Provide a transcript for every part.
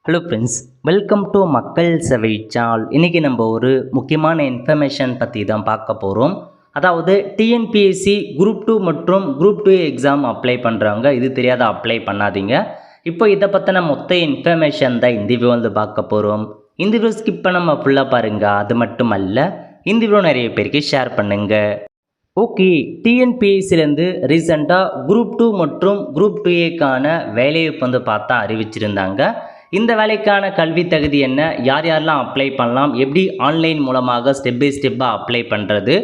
Hello friends, welcome to மக்கள் சேவை channel. இன்றைக்கி நம்ம ஒரு முக்கியமான இன்ஃபர்மேஷன் பற்றி தான் பார்க்க போகிறோம். அதாவது டிஎன்பிஎஸ்சி குரூப் 2 மற்றும் குரூப் 2 எக்ஸாம் அப்ளை பண்ணுறவங்க இது தெரியாத அப்ளை பண்ணாதீங்க. இப்போ இதை பற்றின மொத்த இன்ஃபர்மேஷன் தான் இந்த வீடியோ வந்து பார்க்க போகிறோம். இந்த வீடியோ ஸ்கிப் பண்ணாம ஃபுல்லாக பாருங்கள். அது மட்டும் அல்ல, இந்த வீடியோ நிறைய பேருக்கு ஷேர் பண்ணுங்கள். ஓகே, டிஎன்பிஎஸ்சிலேருந்து ரீசெண்டாக குரூப் 2 மற்றும் குரூப் 2ஏக்கான வேலைவாய்ப்பு வந்து பார்த்தா அறிவிச்சிருந்தாங்க. இந்த வேலைக்கான கல்வி தகுதி என்ன, யார் யாரெல்லாம் அப்ளை பண்ணலாம், எப்படி ஆன்லைன் மூலமாக ஸ்டெப் பை ஸ்டெப்பாக அப்ளை பண்ணுறது,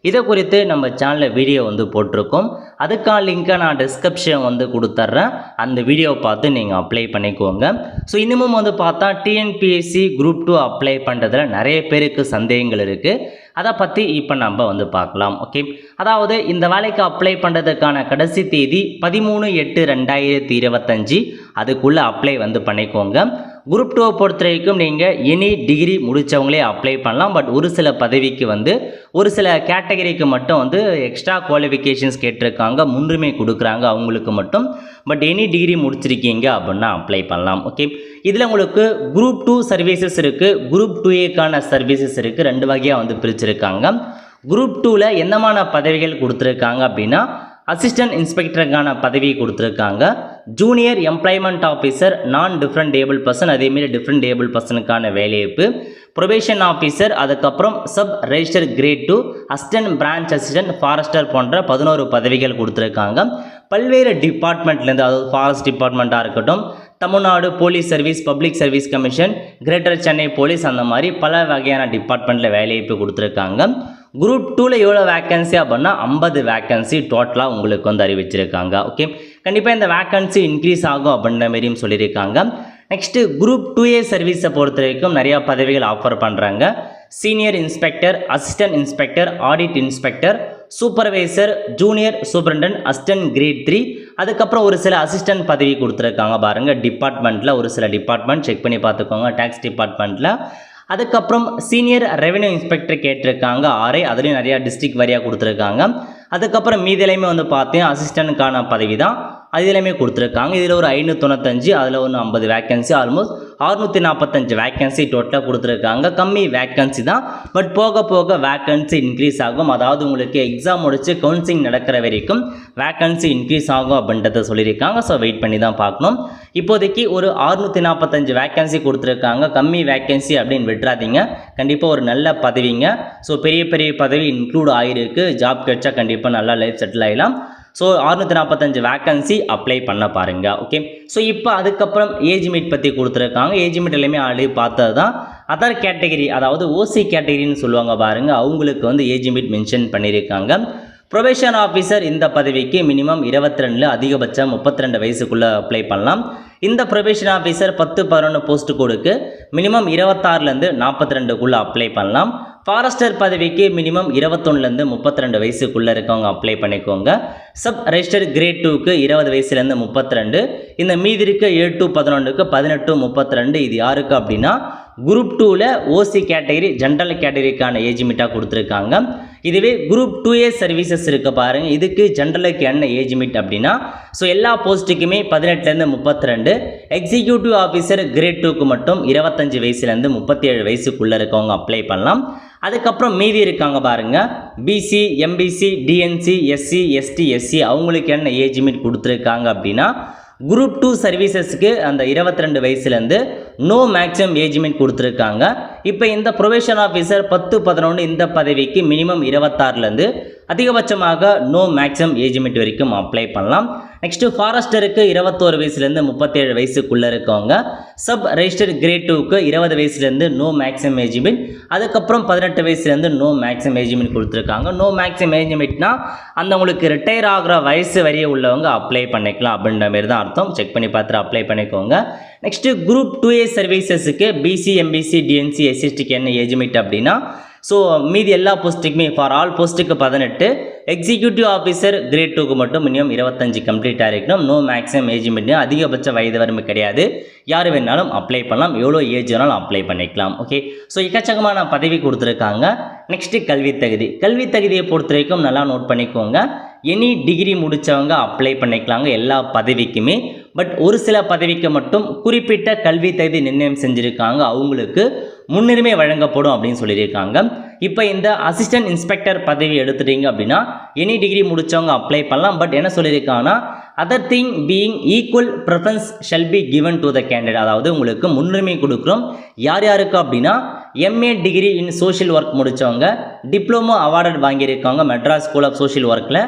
இதை குறித்து நம்ம சேனலில் வீடியோ வந்து போட்டிருக்கோம். அதுக்கான லிங்க்கை நான் டிஸ்கிரிப்ஷன் வந்து கொடுத்துட்றேன். அந்த வீடியோவை பார்த்து நீங்கள் அப்ளை பண்ணிக்கோங்க. ஸோ இன்னமும் வந்து பார்த்தா டிஎன்பிஎஸ்சி குரூப் 2 அப்ளை பண்ணுறதுல நிறைய பேருக்கு சந்தேகங்கள் இருக்குது. அதை பற்றி இப்போ நம்ம வந்து பார்க்கலாம். ஓகே, அதாவது இந்த வேலைக்கு அப்ளை பண்ணுறதுக்கான கடைசி தேதி 13/8/2025. அதுக்குள்ளே அப்ளை வந்து பண்ணிக்கோங்க. குரூப் 2 பொறுத்த வரைக்கும் நீங்கள் எனி டிகிரி முடித்தவங்களே அப்ளை பண்ணலாம். பட் ஒரு சில பதவிக்கு வந்து ஒரு சில கேட்டகரிக்கு மட்டும் வந்து எக்ஸ்ட்ரா குவாலிஃபிகேஷன்ஸ் கேட்டிருக்காங்க, முன்னுரிமை கொடுக்குறாங்க அவங்களுக்கு மட்டும். பட் எனி டிகிரி முடிச்சிருக்கீங்க அப்படின்னா அப்ளை பண்ணலாம். ஓகே, இதில் உங்களுக்கு குரூப் 2 சர்வீசஸ் இருக்குது, குரூப் 2ஏக்கான சர்வீசஸ் இருக்குது. ரெண்டு வகையாக வந்து பிரிச்சிருக்காங்க. குரூப் 2ல் என்னமான பதவிகள் கொடுத்துருக்காங்க அப்படின்னா, அசிஸ்டன்ட் இன்ஸ்பெக்டருக்கான பதவி கொடுத்துருக்காங்க, ஜூனியர் எம்ப்ளாய்மெண்ட் ஆஃபீஸர், நான் டிஃப்ரெண்ட் ஏபிள் பர்சன், அதேமாரி டிஃப்ரெண்ட் ஏபிள் பர்சனுக்கான வேலைவாய்ப்பு, ப்ரொபேஷன் ஆஃபீஸர், அதுக்கப்புறம் sub register grade 2, assistant branch assistant, forester போன்ற 11 பதவிகள் கொடுத்துருக்காங்க. பல்வேறு டிபார்ட்மெண்ட்லேருந்து, அதாவது ஃபாரஸ்ட் டிபார்ட்மெண்ட்டாக இருக்கட்டும், Tamil Nadu police service, public service commission, greater Chennai police, அந்த மாதிரி பல வகையான டிபார்ட்மெண்ட்டில் வேலைவாய்ப்பு கொடுத்துருக்காங்க. குரூப் 2ல் எவ்வளோ வேக்கன்சி அப்படின்னா 50 வேக்கன்சி டோட்டலாக உங்களுக்கு வந்து அறிவிச்சிருக்காங்க. ஓகே, கண்டிப்பாக இந்த வேக்கன்சி இன்க்ரீஸ் ஆகும் அப்படின்ற மாரியும் சொல்லியிருக்காங்க. நெக்ஸ்ட்டு குரூப் 2ஏ சர்வீஸை பொறுத்த வரைக்கும் நிறையா பதவிகள் ஆஃபர் பண்ணுறாங்க. Senior inspector, assistant inspector, audit inspector, supervisor, junior superintendent, assistant great 3, அதுக்கப்புறம் ஒரு சில அசிஸ்டன்ட் பதவி கொடுத்துருக்காங்க பாருங்கள். டிபார்ட்மெண்ட்டில் ஒரு சில டிபார்ட்மெண்ட் செக் பண்ணி பார்த்துக்கோங்க, டேக்ஸ் டிபார்ட்மெண்ட்டில். அதுக்கப்புறம் சீனியர் ரெவென்யூ இன்ஸ்பெக்டர் கேட்டிருக்காங்க 6, அதுலேயும் நிறையா டிஸ்ட்ரிக்ட் வரியாக கொடுத்துருக்காங்க. அதுக்கப்புறம் மீதிலையுமே வந்து பார்த்தீங்கன்னா அசிஸ்டண்ட்டுக்கான பதவி தான், அதிலையுமே கொடுத்துருக்காங்க. இதில் ஒரு 595, அதில் ஒன்று 50 வேக்கன்சி, ஆல்மோஸ்ட் 645 வேக்கன்சி டோட்டலாக கொடுத்துருக்காங்க. கம்மி வேக்கன்சி தான், பட் போக போக வேக்கன்சி இன்க்ரீஸ் ஆகும். அதாவது உங்களுக்கு எக்ஸாம் முடிச்சு கவுன்சிலிங் நடக்கிற வரைக்கும் வேக்கன்சி இன்க்ரீஸ் ஆகும் அப்படின்றத சொல்லியிருக்காங்க. ஸோ வெயிட் பண்ணி தான் பார்க்கணும். இப்போதைக்கு ஒரு 645 வேக்கன்சி கொடுத்துருக்காங்க. கம்மி வேக்கன்சி அப்படின்னு விட்டுறாதீங்க, கண்டிப்பாக ஒரு நல்ல பதவிங்க. ஸோ பெரிய பெரிய பதவி இன்க்ளூட் ஆகிருக்கு. ஜாப் கிடைச்சா கண்டிப்பாக நல்லா லைஃப் செட்டில் ஆகிடலாம். ஸோ 645 வேக்கன்சி அப்ளை பண்ண பாருங்கள். ஓகே, ஸோ இப்போ அதுக்கப்புறம் ஏஜ் மீட் பற்றி கொடுத்துருக்காங்க. ஏஜ் மீட் எல்லாமே ஆல்ரெடி பார்த்தது தான். அதர் கேட்டகிரி, அதாவது ஓசி கேட்டகிரின்னு சொல்லுவாங்க பாருங்கள், அவங்களுக்கு வந்து ஏஜ் மீட் மென்ஷன் பண்ணியிருக்காங்க. ப்ரொபேஷன் ஆஃபீஸர் இந்த பதவிக்கு மினிமம் 22, அதிகபட்சம் 32 வயசுக்குள்ளே அப்ளை பண்ணலாம். இந்த ப்ரொபேஷன் ஆஃபீஸர் 10-11 போஸ்ட்டு கொடுக்கு மினிமம் 26லேருந்து 42க்குள்ளே அப்ளை பண்ணலாம். ஃபாரஸ்டர் பதவிக்கு மினிமம் 21லேருந்து 32 வயசுக்குள்ளே இருக்கவங்க அப்ளை பண்ணிக்கோங்க. சப் ரெஜிஸ்டர் கிரேட் 2க்கு 20 வயசுலேருந்து 32. இந்த மீதி இருக்க 7 to 11க்கு 18-32. இது யாருக்கு அப்படின்னா குரூப் 2ல் ஓசி கேட்டகரி, ஜென்ரல் கேட்டகரிக்கான ஏஜ் மீட்டாக கொடுத்துருக்காங்க. இதுவே குரூப் 2ஏ சர்வீசஸ் இருக்க பாருங்கள், இதுக்கு ஜென்ரலுக்கு என்ன ஏஜ் மீட் அப்படின்னா, ஸோ எல்லா போஸ்ட்டுக்குமே 18லேருந்து 32. எக்ஸிக்யூட்டிவ் ஆஃபீஸர் கிரேட் 2க்கு மட்டும் 25 வயசுலேருந்து 37 வயசுக்குள்ளே இருக்கவங்க அப்ளை பண்ணலாம். அதுக்கப்புறம் மீதி இருக்காங்க பாருங்கள், BC, MBC, DNC, SC, ST, SC, அவங்களுக்கு என்ன ஏஜ் மீட் கொடுத்துருக்காங்க அப்படின்னா, குரூப் 2 சர்வீசஸ்க்கு அந்த 22 வயசுலேருந்து நோ மேக்ஸிமம் ஏஜ் மீட் கொடுத்துருக்காங்க. இப்போ இந்த ப்ரொபேஷன் ஆஃபீஸர் 10-11 இந்த பதவிக்கு மினிமம் 26லேருந்து அதிகபட்சமாக நோ மேக்ஸிமம் ஏஜ் மீட் வரைக்கும் அப்ளை பண்ணலாம். நெக்ஸ்ட்டு ஃபாரஸ்டருக்கு 21 வயசுலேருந்து 37 வயசுக்குள்ளே இருக்கவங்க, சப் ரெஜிஸ்டர் கிரேட் 2க்கு 20 வயசுலேருந்து நோ மேக்ஸிமம் ஏஜ் மீட், அதுக்கப்புறம் 18 வயசுலேருந்து நோ மேக்ஸிமம் ஏஜ் மீட் கொடுத்துருக்காங்க. நோ மேக்ஸிமம் ஏஜ் மீட்னா அந்த உங்களுக்கு ரிட்டையர் ஆகிற வயசு வரைய உள்ளவங்க அப்ளை பண்ணிக்கலாம் அப்படின்ற மாரி தான் அர்த்தம். செக் பண்ணி பார்த்துட்டு அப்ளை பண்ணிக்கோங்க. நெக்ஸ்ட்டு குரூப் 2ஏ சர்வீசஸுக்கு பிசி, எம்பிசி, டிஎன்சி, எஸ்சிஸ்டிக்கு என்ன ஏஜ் மீட் அப்படின்னா, ஸோ மீதி எல்லா போஸ்ட்டுக்குமே ஃபார் ஆல் போஸ்ட்டுக்கு 18, எக்ஸிக்யூட்டிவ் ஆஃபீஸர் கிரேட் 2க்கு மட்டும் மினிமம் 25 கம்ப்ளீட் ஆகிருக்கணும். நோ மேக்ஸிமம் ஏஜ் மீட், அதிகபட்ச வயது வரம்பு கிடையாது. யார் வேணாலும் அப்ளை பண்ணலாம், எவ்வளோ ஏஜ் வேணாலும் அப்ளை பண்ணிக்கலாம். ஓகே, ஸோ எக்கச்சக்கமான பதவி கொடுத்துருக்காங்க. நெக்ஸ்ட்டு கல்வி தகுதி. கல்வி தகுதியை பொறுத்த வரைக்கும் நல்லா நோட் பண்ணிக்கோங்க. எனி டிகிரி முடித்தவங்க அப்ளை பண்ணிக்கலாங்க. எல்லா பதவிக்குமே பட் ஒரு சில பதவிக்கு மட்டும் குறிப்பிட்ட கல்வி தகுதி நிர்ணயம் செஞ்சுருக்காங்க, அவங்களுக்கு முன்னுரிமை வழங்கப்படும் அப்படின்னு சொல்லியிருக்காங்க. இப்போ இந்த அசிஸ்டன்ட் இன்ஸ்பெக்டர் பதவி எடுத்துட்டீங்க அப்படின்னா எனி டிகிரி முடித்தவங்க அப்ளை பண்ணலாம். பட் என்ன சொல்லியிருக்காங்கன்னா other thing being equal preference shell be given to the candidate. அதாவது உங்களுக்கு முன்னுரிமை கொடுக்குறோம் யார் யாருக்கு அப்படின்னா MA degree in social work முடித்தவங்க, டிப்ளமோ அவார்டு வாங்கியிருக்காங்க மெட்ராஸ் ஸ்கூல் ஆஃப் சோஷியல் ஒர்க்கில்,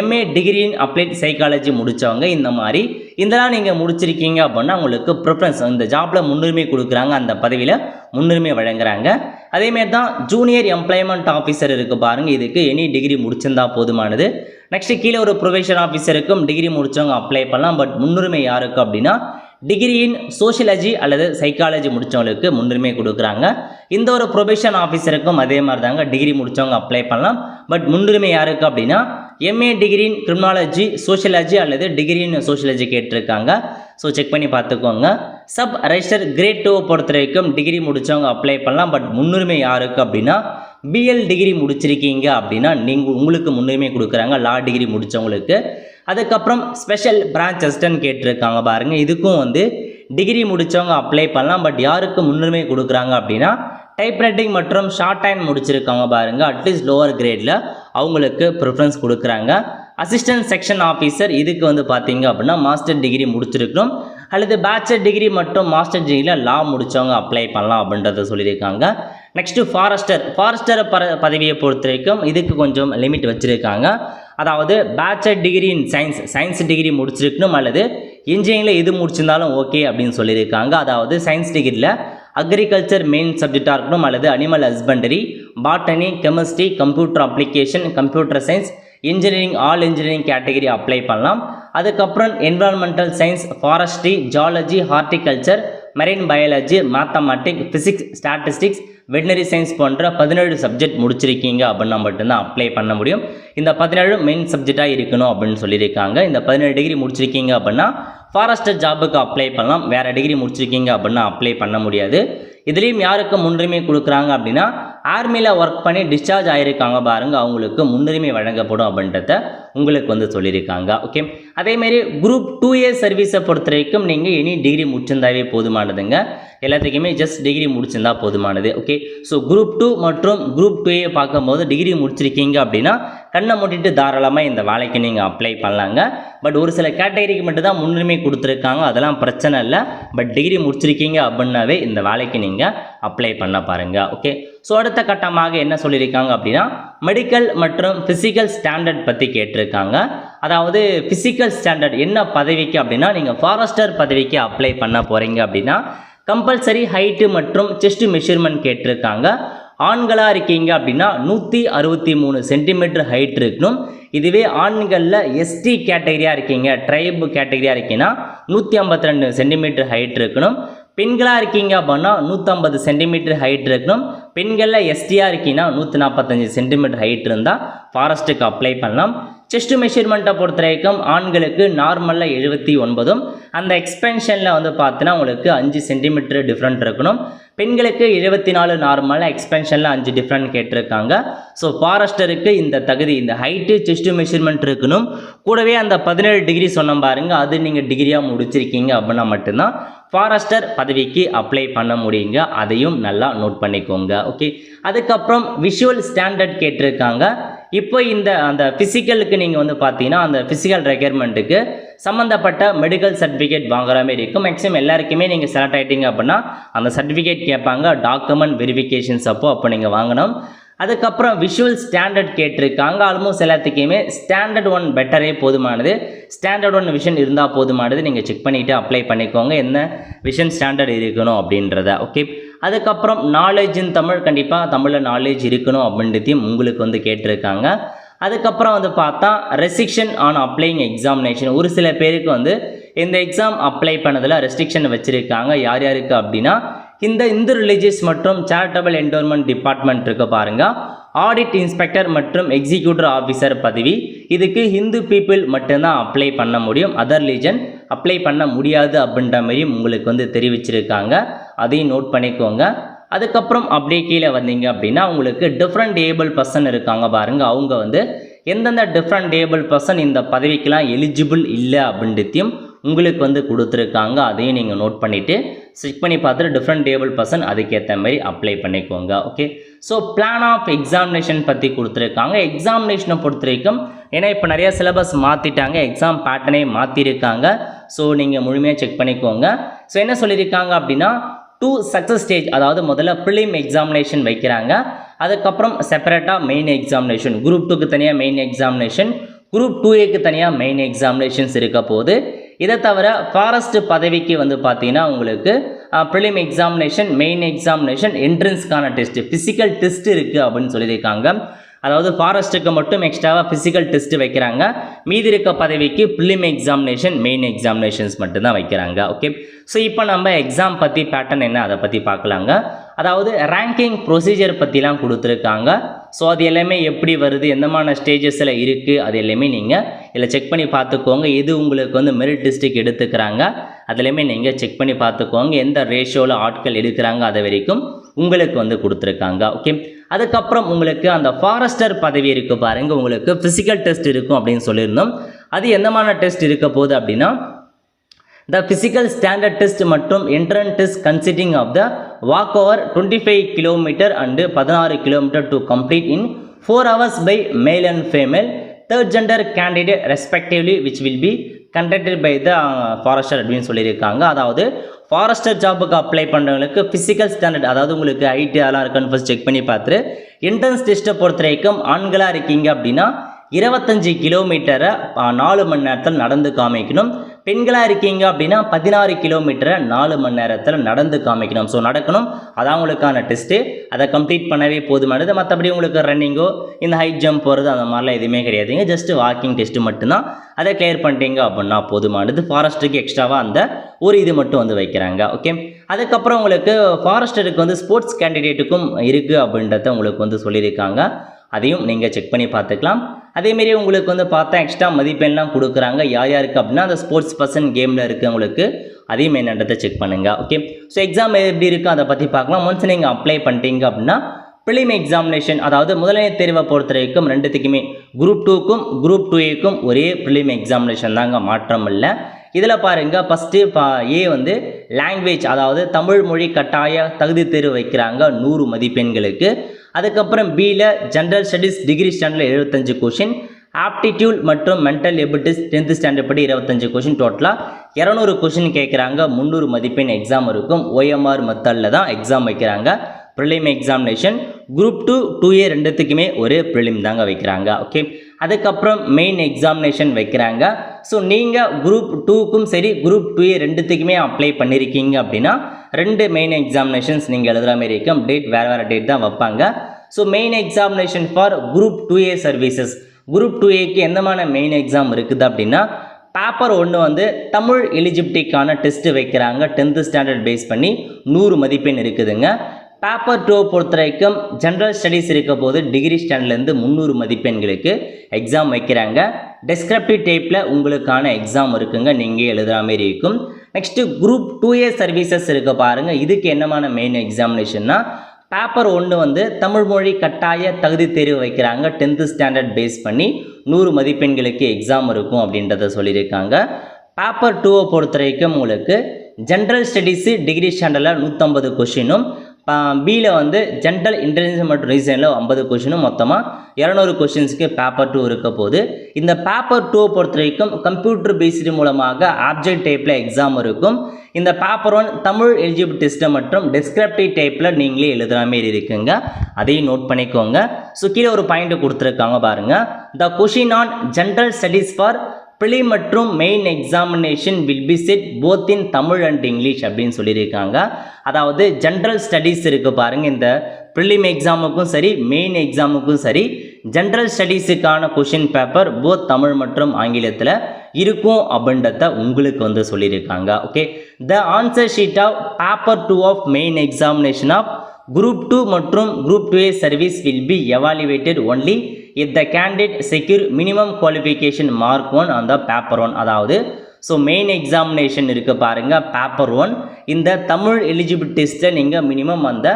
MA degree in applied psychology முடித்தவங்க, இந்த மாதிரி இதெல்லாம் நீங்கள் முடிச்சிருக்கீங்க அப்படின்னா உங்களுக்கு ப்ரிஃபரன்ஸ் இந்த ஜாப்பில் முன்னுரிமை கொடுக்குறாங்க, அந்த பதவியில் முன்னுரிமை வழங்குறாங்க. அதேமாரி தான் ஜூனியர் எம்ப்ளாய்மெண்ட் ஆஃபீஸர் இருக்குது பாருங்கள், இதுக்கு எனி டிகிரி முடிச்சிருந்தா போதுமானது. நெக்ஸ்ட்டு கீழே ஒரு ப்ரொபேஷன் ஆஃபீஸருக்கும் டிகிரி முடித்தவங்க அப்ளை பண்ணலாம். பட் முன்னுரிமை யாருக்கு அப்படின்னா டிகிரி இன் சோஷியாலஜி அல்லது சைக்காலஜி முடித்தவங்களுக்கு முன்னுரிமை கொடுக்குறாங்க. இந்த ஒரு ப்ரொபேஷன் ஆஃபீஸருக்கும் அதே மாதிரி தாங்க, டிகிரி முடித்தவங்க அப்ளை பண்ணலாம். பட் முன்னுரிமை யாருக்கு அப்படின்னா MA degree in criminology sociology அல்லது டிகிரி இன் சோஷியாலஜி கேட்டிருக்காங்க. ஸோ செக் பண்ணி பார்த்துக்கோங்க. சப் ரெஜிஸ்டர் கிரேட் 2 பொறுத்த வரைக்கும் டிகிரி முடித்தவங்க அப்ளை பண்ணலாம். பட் முன்னுரிமை யாருக்கு அப்படின்னா பிஎல் டிகிரி முடிச்சிருக்கீங்க அப்படின்னா உங்களுக்கு முன்னுரிமை கொடுக்குறாங்க, லா டிகிரி முடித்தவங்களுக்கு. அதுக்கப்புறம் ஸ்பெஷல் பிரான்ச் அசிஸ்டன்ட் கேட்டிருக்காங்க பாருங்கள், இதுக்கும் வந்து டிகிரி முடித்தவங்க அப்ளை பண்ணலாம். பட் யாருக்கு முன்னுரிமை கொடுக்குறாங்க அப்படின்னா டைப்ரைட்டிங் மற்றும் ஷார்ட் ஹேண்ட் முடிச்சிருக்காங்க பாருங்கள், அட்லீஸ்ட் லோவர் கிரேடில் அவங்களுக்கு ப்ரிஃபரன்ஸ் கொடுக்குறாங்க. அசிஸ்டன்ட் செக்ஷன் ஆஃபீஸர் இதுக்கு வந்து பார்த்தீங்க அப்படின்னா மாஸ்டர் டிகிரி முடிச்சிருக்கணும் அல்லது பேச்சுலர் டிகிரி மற்றும் மாஸ்டர் டிகிரியில் லா முடித்தவங்க அப்ளை பண்ணலாம் அப்படின்றத சொல்லியிருக்காங்க. நெக்ஸ்ட்டு ஃபாரஸ்டர் பதவியை பொறுத்த வரைக்கும் இதுக்கு கொஞ்சம் லிமிட் வச்சுருக்காங்க. அதாவது bachelor degree in science degree முடிச்சிருக்கணும் அல்லது இன்ஜினியரிங்கில் எது முடிச்சிருந்தாலும் ஓகே அப்படின்னு சொல்லியிருக்காங்க. அதாவது சயின்ஸ் டிகிரியில் அக்ரிகல்ச்சர் மெயின் சப்ஜெக்டாக இருக்கணும் அல்லது animal husbandry, botany, chemistry, computer application, computer science, engineering all engineering category apply பண்ணலாம். அதுக்கப்புறம் environmental science, forestry, zoology, horticulture, marine biology, mathematics, physics, statistics, veterinary science போன்ற 17 சப்ஜெக்ட் முடிச்சிருக்கீங்க அப்படின்னா மட்டும்தான் அப்ளை பண்ண முடியும். இந்த 17 மெயின் சப்ஜெக்டாக இருக்கணும் அப்படின்னு சொல்லியிருக்காங்க. இந்த 17 டிகிரி முடிச்சிருக்கீங்க அப்படின்னா ஃபாரஸ்டர் ஜாபுக்கு அப்ளை பண்ணலாம். வேறு டிகிரி முடிச்சிருக்கீங்க அப்படின்னா அப்ளை பண்ண முடியாது. இதுலேயும் யாருக்கு முன்னுரிமை கொடுக்குறாங்க அப்படின்னா ஆர்மியில் ஒர்க் பண்ணி டிஸ்சார்ஜ் ஆகியிருக்காங்க பாருங்கள், அவங்களுக்கு முன்னுரிமை வழங்கப்படும் அப்படின்றத உங்களுக்கு வந்து சொல்லியிருக்காங்க. ஓகே, அதேமாரி குரூப் 2A சர்வீஸை பொறுத்த வரைக்கும் நீங்கள் எனி டிகிரி முடிச்சிருந்தாவே போதுமானதுங்க. எல்லாத்துக்குமே ஜஸ்ட் டிகிரி முடிச்சிருந்தா போதுமானது. ஓகே, ஸோ குரூப் 2 மற்றும் குரூப் 2A பார்க்கும்போது டிகிரி முடிச்சிருக்கீங்க அப்படின்னா கண்ணை மூட்டிட்டு தாராளமாக இந்த வேலைக்கு நீங்கள் அப்ளை பண்ணலாங்க. பட் ஒரு சில கேட்டகரிக்கு மட்டும் தான் முன்னுரிமை கொடுத்துருக்காங்க, அதெல்லாம் பிரச்சனை இல்லை. பட் டிகிரி முடிச்சிருக்கீங்க அப்படின்னாவே இந்த வேலைக்கு நீங்கள் அப்ளை பண்ண பாருங்கள். ஓகே, ஸோ அடுத்த கட்டமாக என்ன சொல்லியிருக்காங்க அப்படின்னா மெடிக்கல் மற்றும் ஃபிசிக்கல் ஸ்டாண்டர்ட் பற்றி கேட்டிருக்காங்க. அதாவது ஃபிசிக்கல் ஸ்டாண்டர்ட் என்ன பதவிக்கு அப்படின்னா நீங்கள் ஃபாரஸ்டர் பதவிக்கு அப்ளை பண்ண போகிறீங்க அப்படின்னா கம்பல்சரி ஹைட்டு மற்றும் செஸ்ட் மெஷர்மெண்ட் கேட்டிருக்காங்க. ஆண்களாக இருக்கீங்க அப்படின்னா 163 சென்டிமீட்டர் ஹைட் இருக்கணும். இதுவே ஆண்களில் எஸ்டி கேட்டகரியாக இருக்கீங்க, ட்ரைபு கேட்டகரியாக இருக்கீங்கன்னா 152 சென்டிமீட்டர் ஹைட் இருக்கணும். பெண்களாக இருக்கீங்க அப்படின்னா 150 சென்டிமீட்டர் ஹைட் இருக்கணும். பெண்களில் எஸ்டியாக இருக்கீங்கன்னா 145 சென்டிமீட்டர் ஹைட் இருந்தால் ஃபாரஸ்ட்டுக்கு அப்ளை பண்ணலாம். செஸ்ட் மெஷர்மெண்ட்டை பொறுத்த வரைக்கும் ஆண்களுக்கு நார்மலில் 79, அந்த எக்ஸ்பென்ஷனில் வந்து பார்த்தீங்கன்னா உங்களுக்கு 5 சென்டிமீட்டர் டிஃப்ரெண்ட் இருக்கணும். பெண்களுக்கு 74 நார்மலில், எக்ஸ்பென்ஷனில் 5 டிஃப்ரெண்ட் கேட்டிருக்காங்க. ஸோ ஃபாரஸ்டருக்கு இந்த தகுதி, இந்த ஹைட்டு செஸ்ட் மெஷர்மெண்ட் இருக்கணும். கூடவே அந்த 17 டிகிரி சொன்னோம் பாருங்கள், அது நீங்கள் டிகிரியாக முடிச்சிருக்கீங்க அப்படின்னா மட்டும்தான் ஃபாரஸ்டர் பதவிக்கு அப்ளை பண்ண முடியுங்க. அதையும் நல்லா நோட் பண்ணிக்கோங்க. ஓகே, அதுக்கப்புறம் விஷுவல் ஸ்டாண்டர்ட் கேட்டிருக்காங்க. இப்போ அந்த ஃபிசிக்கலுக்கு நீங்கள் வந்து பார்த்தீங்கன்னா அந்த ஃபிசிக்கல் ரெக்யர்மெண்ட்டுக்கு சம்மந்தப்பட்ட மெடிக்கல் சர்டிஃபிகேட் வாங்குற மாதிரி இருக்கும். மேக்ஸிமம் எல்லாருக்குமே நீங்கள் செலக்ட் ஆகிட்டீங்க அப்படின்னா அந்த சர்டிஃபிகேட் கேட்பாங்க, டாக்குமெண்ட் வெரிஃபிகேஷன்ஸ் அப்போ நீங்கள் வாங்கணும். அதுக்கப்புறம் விஷுவல் ஸ்டாண்டர்ட் கேட்டிருக்காங்க. ஆல்மோஸ்ட் எல்லாத்துக்குமே ஸ்டாண்டர்ட் 1 பெட்டரே போதுமானது, ஸ்டாண்டர்ட் 1 விஷன் இருந்தால் போதுமானது. நீங்கள் செக் பண்ணிவிட்டு அப்ளை பண்ணிக்கோங்க என்ன விஷன் ஸ்டாண்டர்ட் இருக்கணும் அப்படின்றத. ஓகே, அதுக்கப்புறம் நாலேஜ் இன் தமிழ், கண்டிப்பாக தமிழில் நாலேஜ் இருக்கணும் அப்படின்றதையும் உங்களுக்கு வந்து கேட்டிருக்காங்க. அதுக்கப்புறம் வந்து பார்த்தா ரெஸ்ட்ரிக்ஷன் ஆன் அப்ளைங் எக்ஸாமினேஷன், ஒரு சில பேருக்கு வந்து இந்த எக்ஸாம் அப்ளை பண்ணதில் ரெஸ்ட்ரிக்ஷன் வச்சுருக்காங்க. யார் யாருக்கு அப்படின்னா இந்த இந்து ரிலீஜியஸ் மற்றும் சேரிட்டபிள் என்டோர்மெண்ட் டிபார்ட்மெண்ட் இருக்க பாருங்கள், ஆடிட் இன்ஸ்பெக்டர் மற்றும் எக்ஸிக்யூட்டிவ் ஆஃபீஸர் பதவி, இதுக்கு ஹிந்து பீப்புள் மட்டும்தான் அப்ளை பண்ண முடியும், அதர் ரிலீஜன் அப்ளை பண்ண முடியாது அப்படின்ற மாதிரியும் உங்களுக்கு வந்து தெரிவிச்சிருக்காங்க. அதையும் நோட் பண்ணிக்கோங்க. அதுக்கப்புறம் அப்படியே கீழே வந்தீங்க அப்படின்னா உங்களுக்கு டிஃப்ரெண்ட் ஏபிள் பர்சன் இருக்காங்க பாருங்கள், அவங்க வந்து எந்தெந்த டிஃப்ரெண்ட் ஏபிள் பர்சன் இந்த பதவிக்கெலாம் எலிஜிபிள் இல்லை அப்படின்றதையும் உங்களுக்கு வந்து கொடுத்துருக்காங்க. அதையும் நீங்கள் நோட் பண்ணிவிட்டு செக் பண்ணி பார்த்துட்டு டிஃப்ரெண்ட் டேபிள் பர்சன் அதுக்கேற்ற மாதிரி அப்ளை பண்ணிக்கோங்க. Okay, so plan of examination பற்றி கொடுத்துருக்காங்க. எக்ஸாமினேஷனை பொறுத்த வரைக்கும் ஏன்னா இப்போ நிறைய சிலபஸ் மாற்றிட்டாங்க, எக்ஸாம் பேட்டர்னே மாற்றிருக்காங்க. ஸோ நீங்கள் முழுமையாக செக் பண்ணிக்கோங்க. ஸோ என்ன சொல்லியிருக்காங்க அப்படின்னா 2 சக்ஸஸ் ஸ்டேஜ், அதாவது முதல்ல ப்ரிலிம் எக்ஸாமினேஷன் வைக்கிறாங்க, அதுக்கப்புறம் செப்பரேட்டாக மெயின் எக்ஸாமினேஷன், குரூப் 2க்கு தனியாக மெயின் எக்ஸாமினேஷன், குரூப் 2ஏக்கு தனியாக மெயின் எக்ஸாமினேஷன்ஸ் இருக்க போது. இதை தவிர ஃபாரஸ்ட் பதவிக்கு வந்து பார்த்தீங்கன்னா உங்களுக்கு ப்ரிலிம் எக்ஸாமினேஷன், மெயின் எக்ஸாமினேஷன், என்ட்ரன்ஸ்க்கான டெஸ்ட், ஃபிசிக்கல் டெஸ்ட் இருக்குது அப்படின்னு சொல்லியிருக்காங்க. அதாவது ஃபாரஸ்ட்டுக்கு மட்டும் எக்ஸ்ட்ராவாக ஃபிசிக்கல் டெஸ்ட் வைக்கிறாங்க, மீதி இருக்க பதவிக்கு ப்ரிலிம் எக்ஸாமினேஷன், மெயின் எக்ஸாமினேஷன்ஸ் மட்டும்தான் வைக்கிறாங்க. ஓகே, ஸோ இப்போ நம்ம எக்ஸாம் பற்றி பேட்டர்ன் என்ன அதை பற்றி பார்க்கலாங்க. அதாவது ரேங்கிங் ப்ரொசீஜர் பற்றிலாம் கொடுத்துருக்காங்க. ஸோ அது எல்லாமே எப்படி வருது, எந்தமான ஸ்டேஜஸில் இருக்குது, அது எல்லாமே நீங்கள் இதில் செக் பண்ணி பார்த்துக்கோங்க. எது உங்களுக்கு வந்து மெரிட் டிஸ்ட்ரிக் எடுத்துக்கிறாங்க அதுலேயுமே நீங்கள் செக் பண்ணி பார்த்துக்கோங்க. எந்த ரேஷியோவில் ஆட்கள் எடுக்கிறாங்க அது வரைக்கும் உங்களுக்கு வந்து கொடுத்துருக்காங்க. ஓகே, அதுக்கப்புறம் உங்களுக்கு அந்த ஃபாரஸ்டர் பதவி இருக்குது பாருங்கள், உங்களுக்கு ஃபிசிக்கல் டெஸ்ட் இருக்கும் அப்படின்னு சொல்லியிருந்தோம். அது எந்தமான டெஸ்ட் இருக்க போகுது அப்படின்னா the physical standard test மற்றும் entrance test consisting of the walk over 25 km and 16 km to complete in 4 hours by male and female third gender candidate respectively which will be conducted by the forester அப்படின்னு சொல்லியிருக்காங்க. அதாவது forester ஜாபுக்கு apply பண்ணுறவங்களுக்கு physical standard, அதாவது உங்களுக்கு height அதெல்லாம் இருக்கான்னு first check பண்ணி பார்த்துட்டு என்ட்ரன்ஸ் டெஸ்ட்டை பொறுத்த வரைக்கும் ஆண்களாக இருக்கீங்க அப்படின்னா 25 கிலோமீட்டரை 4 மணி நேரத்தில் நடந்து காமிக்கணும். பெண்களாக இருக்கீங்க அப்படின்னா 16 கிலோமீட்டரை 4 மணி நேரத்தில் நடந்து காமிக்கணும். ஸோ நடக்கணும், அதான் உங்களுக்கான டெஸ்ட்டு. அதை கம்ப்ளீட் பண்ணவே போதுமானது. மற்றபடி உங்களுக்கு ரன்னிங்கோ இந்த ஹைட் ஜம்ப் போகிறது அந்த மாதிரிலாம் எதுவுமே கிடையாதுங்க. ஜஸ்ட்டு வாக்கிங் டெஸ்ட்டு மட்டும்தான். அதை கிளியர் பண்ணிட்டீங்க அப்படின்னா போதுமானது. ஃபாரஸ்ட்டுக்கு எக்ஸ்ட்ராவாக அந்த ஒரு இது மட்டும் வந்து வைக்கிறாங்க. ஓகே, அதுக்கப்புறம் உங்களுக்கு ஃபாரஸ்டருக்கு வந்து ஸ்போர்ட்ஸ் கேண்டிடேட்டுக்கும் இருக்குது அப்படின்றத உங்களுக்கு வந்து சொல்லியிருக்காங்க. அதையும் நீங்கள் செக் பண்ணி பார்த்துக்கலாம். அதேமாரி உங்களுக்கு வந்து பார்த்தா எக்ஸ்ட்ரா மதிப்பெண்லாம் கொடுக்குறாங்க. யார் யாருக்கு அப்படின்னா அந்த ஸ்போர்ட்ஸ் பர்சன் கேமில் இருக்கவங்களுக்கு அதையும் என்னன்றதை செக் பண்ணுங்கள். ஓகே, ஸோ எக்ஸாம் எப்படி இருக்குது அதை பற்றி பார்க்கலாம். ஒன்ஸ் நீங்கள் அப்ளை பண்ணிட்டீங்க அப்படின்னா ப்ரிலிம் எக்ஸாமினேஷன், அதாவது முதல்நிலை தேர்வை பொறுத்த வரைக்கும் ரெண்டுத்துக்குமே குரூப் 2க்கும் குரூப் 2ஏக்கும் ஒரே ப்ரிலிம் எக்ஸாமினேஷன் தாங்க, மாற்றம் இல்லை. இதில் பாருங்கள், ஃபஸ்ட்டு ஏ வந்து லாங்குவேஜ், அதாவது தமிழ் மொழி கட்டாய தகுதி தேர்வு வைக்கிறாங்க 100 மதிப்பெண்களுக்கு. அதுக்கப்புறம் பியில் ஜென்ரல் ஸ்டடீஸ் டிகிரி ஸ்டாண்டர்டில் 75 கொஷின், ஆப்டிடியூட் மற்றும் மென்டல் எபிலிட்டிஸ் 10th ஸ்டாண்டர்ட் படி 25 கொஷின், டோட்டலாக 200 கொஷின் கேட்குறாங்க. 300 மதிப்பெண் எக்ஸாம் இருக்கும். ஓஎம்ஆர் மெத்தடில் தான் எக்ஸாம் வைக்கிறாங்க. ப்ரிலிம் எக்ஸாமினேஷன் குரூப் 2 2A ரெண்டுத்துக்குமே ஒரே ப்ரிலிம் தாங்க வைக்கிறாங்க. ஓகே, அதுக்கப்புறம் மெயின் எக்ஸாமினேஷன் வைக்கிறாங்க. ஸோ நீங்கள் குரூப் 2க்கும் சரி குரூப் 2A ரெண்டுத்துக்குமே அப்ளை பண்ணியிருக்கீங்க அப்படின்னா 2 மெயின் எக்ஸாமினேஷன்ஸ் நீங்கள் எழுதுகிற மாதிரி இருக்கும். டேட் வேறு டேட் தான் வைப்பாங்க. So main examination for group 2A services, group 2Aக்கு எந்தமான மெயின் எக்ஸாம் இருக்குது அப்படின்னா பேப்பர் 1 வந்து தமிழ் எலிஜிபிலிட்டிக்கான டெஸ்ட்டு வைக்கிறாங்க. 10th ஸ்டாண்டர்ட் பேஸ் பண்ணி 100 மதிப்பெண் இருக்குதுங்க. பேப்பர் 2 பொறுத்த வரைக்கும் ஜென்ரல் ஸ்டடீஸ் இருக்க போது டிகிரி ஸ்டாண்டர்ட்லேருந்து 300 மதிப்பெண்களுக்கு எக்ஸாம் வைக்கிறாங்க. டெஸ்கிரிப்டிவ் டைப்பில் உங்களுக்கான எக்ஸாம் இருக்குங்க, நீங்கள் எழுதுகிற மாதிரி இருக்கும். நெக்ஸ்ட்டு குரூப் 2A சர்வீசஸ் இருக்க பாருங்கள். இதுக்கு என்னமான மெயின் எக்ஸாமினேஷன்னா பேப்பர் 1 வந்து தமிழ் மொழி கட்டாய தகுதி தேர்வு வைக்கிறாங்க. 10th ஸ்டாண்டர்ட் பேஸ் பண்ணி 100 மதிப்பெண்களுக்கு எக்ஸாம் இருக்கும் அப்படின்றத சொல்லியிருக்காங்க. பேப்பர் 2 பொறுத்த வரைக்கும் உங்களுக்கு ஜென்ரல் ஸ்டடீஸு டிகிரி ஸ்டாண்டர்டில் 150 கொஷினும், பியில் வந்து ஜென்ரல் இன்டெலிஜென்ஸ் மற்றும் ரீசனில் 50 கொஷினும், மொத்தமாக 200 கொஷின்ஸுக்கு பேப்பர் 2 இருக்க போது. இந்த பேப்பர் 2 பொறுத்த வரைக்கும் கம்ப்யூட்டர் பேஸ்டு மூலமாக ஆப்ஜெக்ட் டைப்பில் எக்ஸாம் இருக்கும். இந்த பேப்பர் 1 தமிழ் எலிஜிபிள் டெஸ்ட்டை மற்றும் டெஸ்கிரிப்டிவ் டைப்பில் நீங்களே எழுதுகிற மாரி இருக்குங்க. அதையும் நோட் பண்ணிக்கோங்க. ஸோ கீழே ஒரு பாயிண்ட் கொடுத்துருக்காங்க பாருங்கள். The question on general studies for prelim மற்றும் main examination will be set both in Tamil and English அப்படின்னு சொல்லியிருக்காங்க. அதாவது ஜென்ரல் ஸ்டடீஸ் இருக்குது பாருங்கள், இந்த ப்ரிலிம் எக்ஸாமுக்கும் சரி மெயின் எக்ஸாமுக்கும் சரி ஜென்ரல் ஸ்டடீஸுக்கான கொஷின் பேப்பர் போத் தமிழ் மற்றும் ஆங்கிலத்தில் இருக்கும் அப்படின்றத உங்களுக்கு வந்து சொல்லியிருக்காங்க. Okay, the answer sheet of paper 2 of main examination of group 2 மற்றும் group 2A service will be evaluated only if the candidate secure minimum qualification mark 1 on the paper 1. அதாவது so main examination இருக்க பாருங்கள் paper 1, இந்த Tamil eligible டெஸ்ட்டில் நீங்கள் minimum அந்த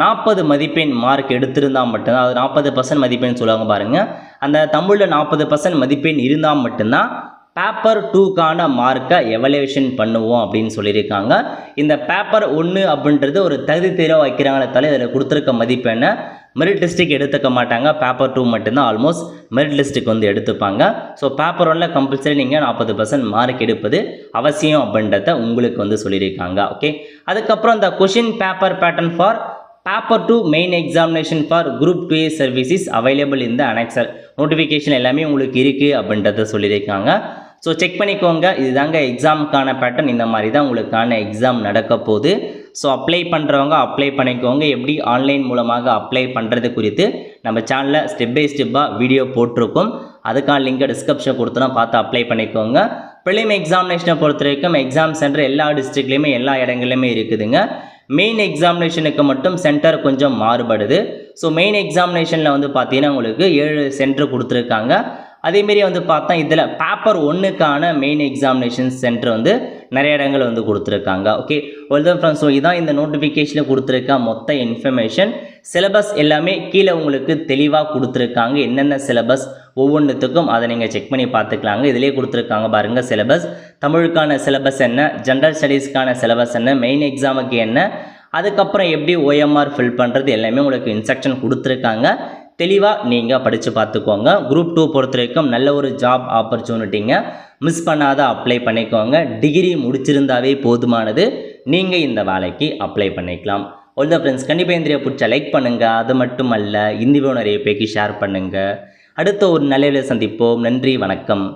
40 மதிப்பெண் mark எடுத்திருந்தால் மட்டும்தான், அது 40% மதிப்பெண் சொல்லுவாங்க பாருங்கள், அந்த தமிழில் 40% மதிப்பெண் இருந்தால் மட்டும்தான் பேப்பர் 2க்கான மார்க்கை எவல்யூஷன் பண்ணுவோம் அப்படின்னு சொல்லியிருக்காங்க. இந்த பேப்பர் 1 அப்படின்றது ஒரு தகுதி தேர்வு வைக்கிறாங்களே தவிர இதில் கொடுத்துருக்க மதிப்பெண்ணை மெரிட் லிஸ்ட்டுக்கு எடுத்துக்க மாட்டாங்க. பேப்பர் 2 மட்டும்தான் ஆல்மோஸ்ட் மெரிட் லிஸ்ட்டுக்கு வந்து எடுத்துப்பாங்க. ஸோ பேப்பர் 1ல் கம்பல்சரி நீங்கள் 40% மார்க் எடுப்பது அவசியம் அப்படின்றத உங்களுக்கு வந்து சொல்லியிருக்காங்க. ஓகே, அதுக்கப்புறம் இந்த question paper pattern for paper 2 main examination for group 2A services available இந்த அனெக்சர் நோட்டிஃபிகேஷன் எல்லாமே உங்களுக்கு இருக்குது அப்படின்றத சொல்லியிருக்காங்க. ஸோ செக் பண்ணிக்கோங்க. இதுதாங்க எக்ஸாமுக்கான பேட்டர்ன். இந்த மாதிரி தான் உங்களுக்கான எக்ஸாம் நடக்க போகுது. ஸோ அப்ளை பண்ணுறவங்க அப்ளை பண்ணிக்கோங்க. எப்படி ஆன்லைன் மூலமாக அப்ளை பண்ணுறது குறித்து நம்ம சேனலில் ஸ்டெப் பை ஸ்டெப்பாக வீடியோ போட்டிருக்கோம். அதுக்கான லிங்கை டிஸ்கிரிப்ஷன் கொடுத்தோன்னா பார்த்து அப்ளை பண்ணிக்கோங்க. ப்ரிலிம் எக்ஸாமினேஷனை பொறுத்த வரைக்கும் எக்ஸாம் சென்டர் எல்லா டிஸ்ட்ரிக்ட்லேயுமே எல்லா இடங்கள்லையுமே இருக்குதுங்க. மெயின் எக்ஸாமினேஷனுக்கு மட்டும் சென்டர் கொஞ்சம் மாறுபடுது. ஸோ மெயின் எக்ஸாமினேஷனில் வந்து பார்த்தீங்கன்னா உங்களுக்கு 7 சென்டர் கொடுத்துருக்காங்க. அதேமாரி வந்து பார்த்தா இதில் பேப்பர் 1க்கான மெயின் எக்ஸாமினேஷன் சென்டர் வந்து நிறைய இடங்கள் வந்து கொடுத்துருக்காங்க. Okay, வெல்தான் friends. ஸோ இதான் இந்த நோட்டிஃபிகேஷனில் கொடுத்துருக்க மொத்த இன்ஃபர்மேஷன். சிலபஸ் எல்லாமே கீழே உங்களுக்கு தெளிவாக கொடுத்துருக்காங்க. என்னென்ன சிலபஸ் ஒவ்வொன்றுத்துக்கும் அதை நீங்கள் செக் பண்ணி பார்த்துக்கலாங்க. இதிலே கொடுத்துருக்காங்க பாருங்கள் சிலபஸ். தமிழுக்கான சிலபஸ் என்ன, ஜென்ரல் ஸ்டடீஸ்க்கான சிலபஸ் என்ன, மெயின் எக்ஸாமுக்கு என்ன, அதுக்கப்புறம் எப்படி OMR ஃபில் பண்ணுறது எல்லாமே உங்களுக்கு இன்ஸ்ட்ரக்ஷன் கொடுத்துருக்காங்க. தெளிவாக நீங்கள் படித்து பார்த்துக்கோங்க. குரூப் 2 பொறுத்த வரைக்கும் நல்ல ஒரு ஜாப் ஆப்பர்ச்சுனிட்டிங்க. மிஸ் பண்ணாத அப்ளை பண்ணிக்கோங்க. டிகிரி முடிச்சிருந்தாவே போதுமானது. நீங்கள் இந்த வேலைக்கு அப்ளை பண்ணிக்கலாம். ஒல்தா ஃப்ரெண்ட்ஸ், கண்டிப்பாக இந்த வீடியோ பிடிச்சா லைக் பண்ணுங்கள். அது மட்டும் அல்ல, இந்த வீடியோ நிறைய பேருக்கு ஷேர் பண்ணுங்கள். அடுத்த ஒரு நல்ல சந்திப்போம். நன்றி, வணக்கம்.